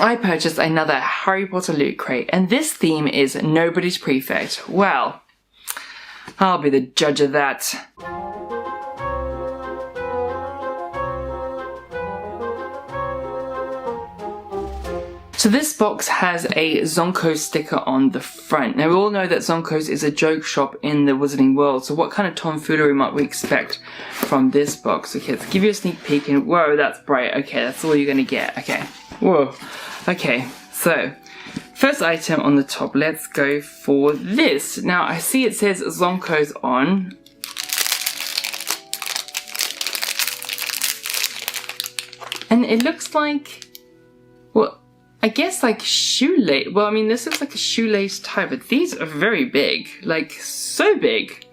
I purchased another Harry Potter loot crate, and this theme is Nobody's Prefect. Well, I'll be the judge of that. So this box has a Zonko sticker on the front. Now we all know that Zonko's is a joke shop in the Wizarding world, so what kind of tomfoolery might we expect from this box? Okay, let's give you a sneak peek, and whoa, that's bright. Okay, that's all you're gonna get. Okay, whoa. Okay, so first item on the top, let's go for this. Now I see it says Zonko's on. And it looks like, well, I guess like shoelace. Well, I mean, this looks like a shoelace type, but these are very big, like so big.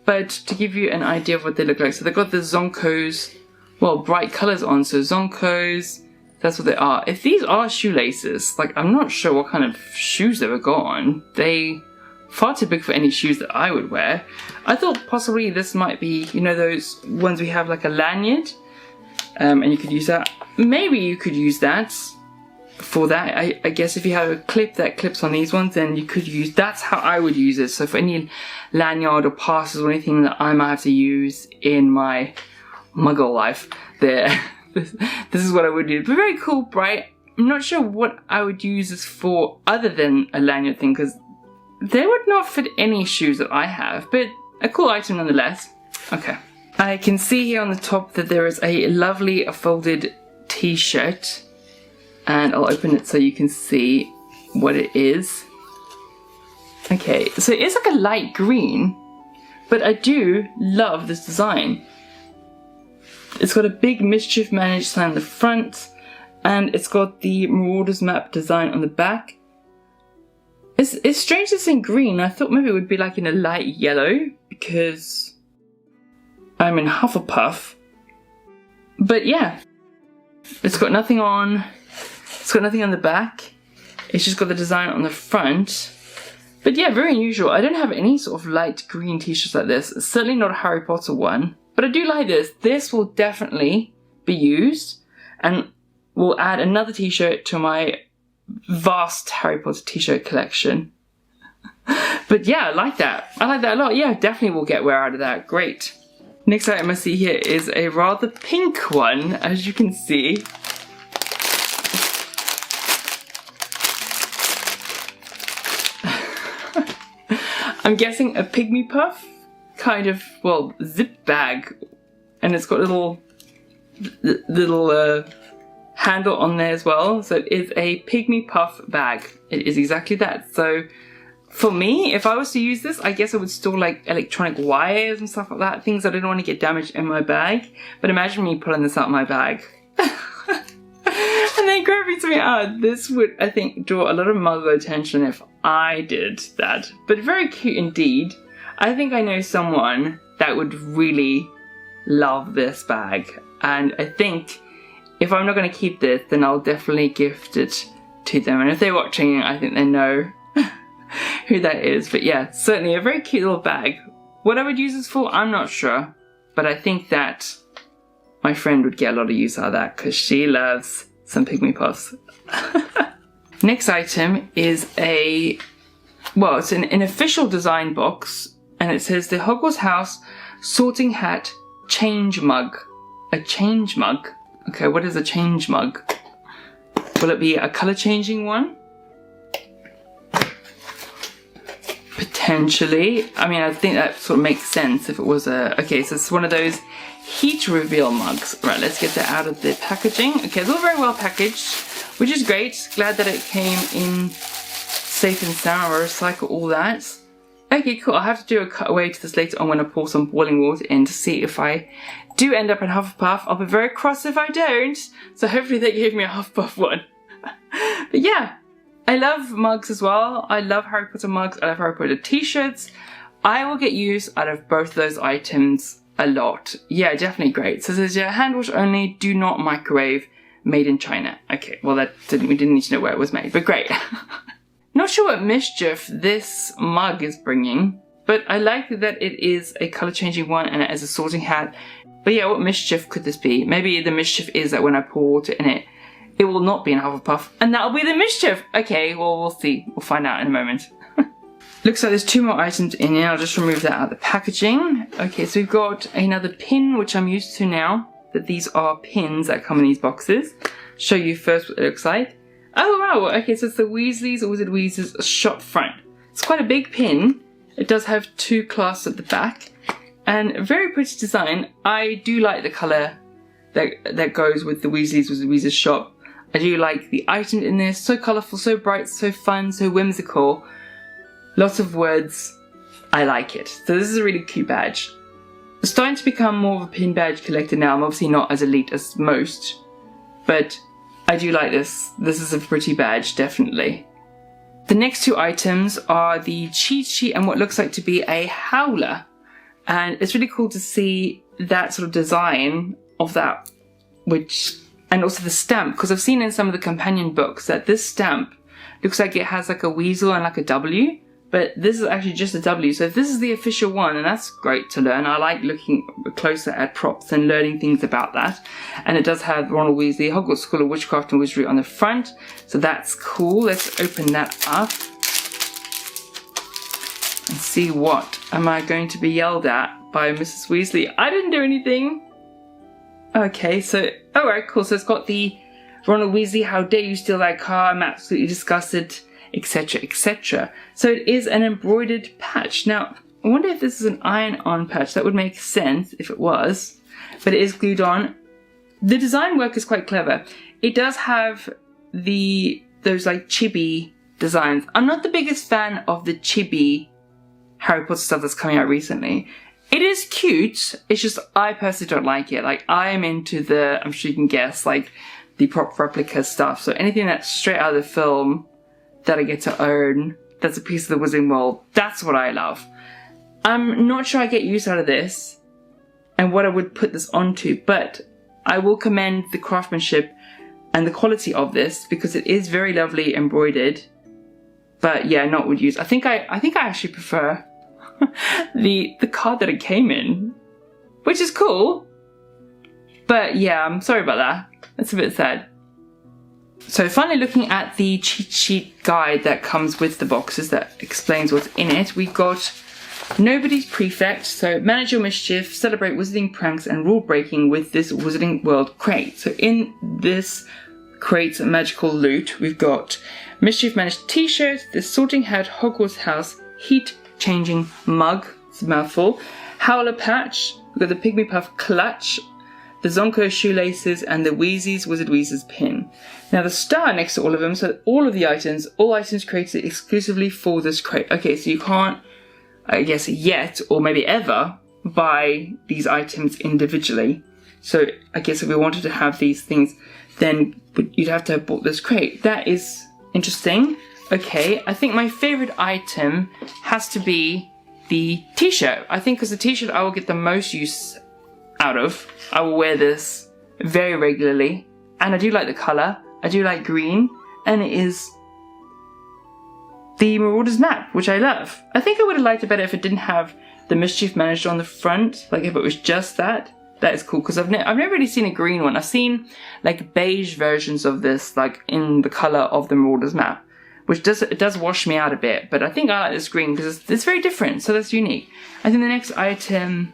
But to give you an idea of what they look like, so they've got the Zonko's, well, bright colors on. So Zonko's, that's what they are. If these are shoelaces, like I'm not sure what kind of shoes they were got on. They far too big for any shoes that I would wear. I thought possibly this might be, you know, those ones we have like a lanyard, and you could use that. Maybe you could use that. For that, I guess if you have a clip that clips on these ones, then you could use, that's how I would use it. So for any lanyard or passes or anything that I might have to use in my muggle life, there, this is what I would do. But very cool, bright. I'm not sure what I would use this for other than a lanyard thing, because they would not fit any shoes that I have, but a cool item nonetheless. Okay. I can see here on the top that there is a lovely folded t-shirt. And I'll open it so you can see what it is. Okay, so it's like a light green, but I do love this design. It's got a big Mischief Managed sign on the front, and it's got the Marauder's map design on the back. It's strange it's in green. I thought maybe it would be like in a light yellow, because I'm in Hufflepuff. But yeah, it's got nothing on. It's got nothing on the back. It's just got the design on the front. But yeah, very unusual. I don't have any sort of light green t-shirts like this. It's certainly not a Harry Potter one. But I do like this. This will definitely be used, and will add another t-shirt to my vast Harry Potter t-shirt collection. But yeah, I like that. I like that a lot. Yeah, definitely will get wear out of that. Great. Next item I see here is a rather pink one, as you can see. I'm guessing a Pygmy Puff kind of, well, zip bag, and it's got a little handle on there as well. So it is a Pygmy Puff bag. It is exactly that. So for me, if I was to use this, I guess I would store like electronic wires and stuff like that, things I didn't want to get damaged in my bag. But imagine me pulling this out of my bag. And then grabbing something out. This would, I think, draw a lot of muggle attention if I did that. But very cute indeed. I think I know someone that would really love this bag. And I think if I'm not going to keep this, then I'll definitely gift it to them. And if they're watching, I think they know who that is. But yeah, certainly a very cute little bag. What I would use this for, I'm not sure. But I think that my friend would get a lot of use out of that, because she loves some Pygmy Puffs. Next item is it's an official design box, and it says the Hogwarts House Sorting Hat Change Mug. A change mug? Okay, what is a change mug? Will it be a colour changing one? Potentially. I mean, I think that sort of makes sense if it was a... Okay, so it's one of those heat reveal mugs. Right, let's get that out of the packaging. Okay, it's all very well packaged, which is great. Glad that it came in safe and sound. I'll recycle all that. Okay, cool. I'll have to do a cutaway to this later on when I pour some boiling water in to see if I do end up in Hufflepuff. I'll be very cross if I don't. So hopefully they gave me a Hufflepuff one. But yeah, I love mugs as well. I love Harry Potter mugs. I love Harry Potter t-shirts. I will get use out of both of those items a lot. Yeah, definitely great. So it says, yeah, hand wash only, do not microwave, made in China. Okay, well we didn't need to know where it was made, but great. Not sure what mischief this mug is bringing, but I like that it is a colour changing one and it has a sorting hat. But yeah, what mischief could this be? Maybe the mischief is that when I pour water in it, it will not be in Hufflepuff, and that'll be the mischief. Okay, well, we'll see. We'll find out in a moment. Looks like there's 2 more items in here. I'll just remove that out of the packaging. Okay, so we've got another pin, which I'm used to now, that these are pins that come in these boxes. Show you first what it looks like. Oh wow, okay, so it's the Weasleys, or Wizard Wheezes shop front. It's quite a big pin. It does have 2 clasps at the back, and a very pretty design. I do like the colour that goes with the Weasleys, Wizard Wheezes shop. I do like the items in there, so colourful, so bright, so fun, so whimsical. Lots of words. I like it. So this is a really cute badge. I'm starting to become more of a pin badge collector now. I'm obviously not as elite as most, but I do like this. This is a pretty badge, definitely. The next 2 items are the cheat sheet and what looks like to be a Howler. And it's really cool to see that sort of design of that, and also the stamp, because I've seen in some of the companion books that this stamp looks like it has like a weasel and like a W. But this is actually just a W, so if this is the official one, and that's great to learn. I like looking closer at props and learning things about that. And it does have Ronald Weasley, Hogwarts School of Witchcraft and Wizardry on the front, so that's cool. Let's open that up and see what am I going to be yelled at by Mrs. Weasley. I didn't do anything. Okay, so, alright, cool. So it's got the Ronald Weasley, how dare you steal that car, I'm absolutely disgusted, etc, etc. So it is an embroidered patch. Now, I wonder if this is an iron-on patch. That would make sense if it was, but it is glued on. The design work is quite clever. It does have those like chibi designs. I'm not the biggest fan of the chibi Harry Potter stuff that's coming out recently. It is cute, it's just I personally don't like it. Like, I am into the, I'm sure you can guess, like the prop replica stuff. So anything that's straight out of the film that I get to own, that's a piece of the Wizarding World, that's what I love. I'm not sure I get use out of this and what I would put this onto, but I will commend the craftsmanship and the quality of this because it is very lovely embroidered. But yeah, not would use. I think I actually prefer the card that it came in, which is cool. But yeah, I'm sorry about that. That's a bit sad. So finally looking at the cheat sheet guide that comes with the boxes that explains what's in it, we've got Nobody's Prefect, so manage your mischief, celebrate wizarding pranks and rule breaking with this Wizarding World crate. So in this crate's magical loot, we've got Mischief Managed t-shirt, the Sorting Hat Hogwarts House heat changing mug, it's a mouthful, Howler patch, we've got the Pygmy Puff clutch, the Zonko shoelaces, and the Wheezes Wizard Wheezes pin. Now the star next to all of them, so all items created exclusively for this crate. Okay, so you can't, I guess yet, or maybe ever, buy these items individually. So I guess if we wanted to have these things, then you'd have to have bought this crate. That is interesting. Okay, I think my favourite item has to be the t-shirt. I think because the t-shirt I will get the most use out of. I will wear this very regularly, and I do like the colour. I do like green, and it is the Marauder's map, which I love. I think I would have liked it better if it didn't have the Mischief Managed on the front, like if it was just that. That is cool, because I've never really seen a green one. I've seen like beige versions of this, like in the colour of the Marauder's map, which does wash me out a bit, but I think I like this green because it's very different, so that's unique. I think the next item,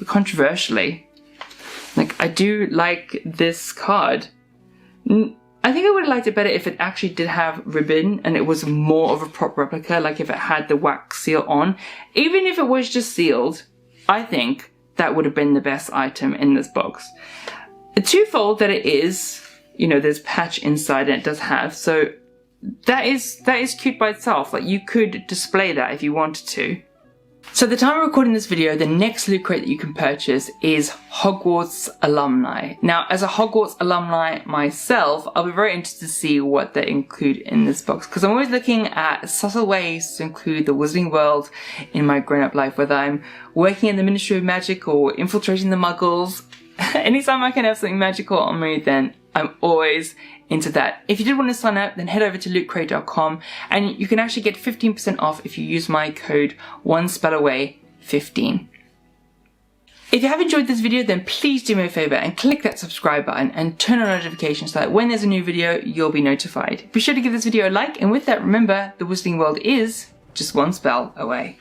controversially, like I do like this card. I think I would have liked it better if it actually did have ribbon and it was more of a prop replica, like if it had the wax seal on. Even if it was just sealed, I think that would have been the best item in this box. Twofold that it is, you know, there's patch inside and it does have, so that is cute by itself. Like you could display that if you wanted to. So at the time of recording this video, the next loot crate that you can purchase is Hogwarts Alumni. Now, as a Hogwarts alumni myself, I'll be very interested to see what they include in this box, because I'm always looking at subtle ways to include the Wizarding World in my grown-up life, whether I'm working in the Ministry of Magic or infiltrating the Muggles. Anytime I can have something magical on me, then I'm always into that. If you did want to sign up, then head over to lootcrate.com and you can actually get 15% off if you use my code ONESPELLAWAY15. If you have enjoyed this video, then please do me a favor and click that subscribe button and turn on notifications so that when there's a new video, you'll be notified. Be sure to give this video a like, and with that, remember, the Wizarding World is just one spell away.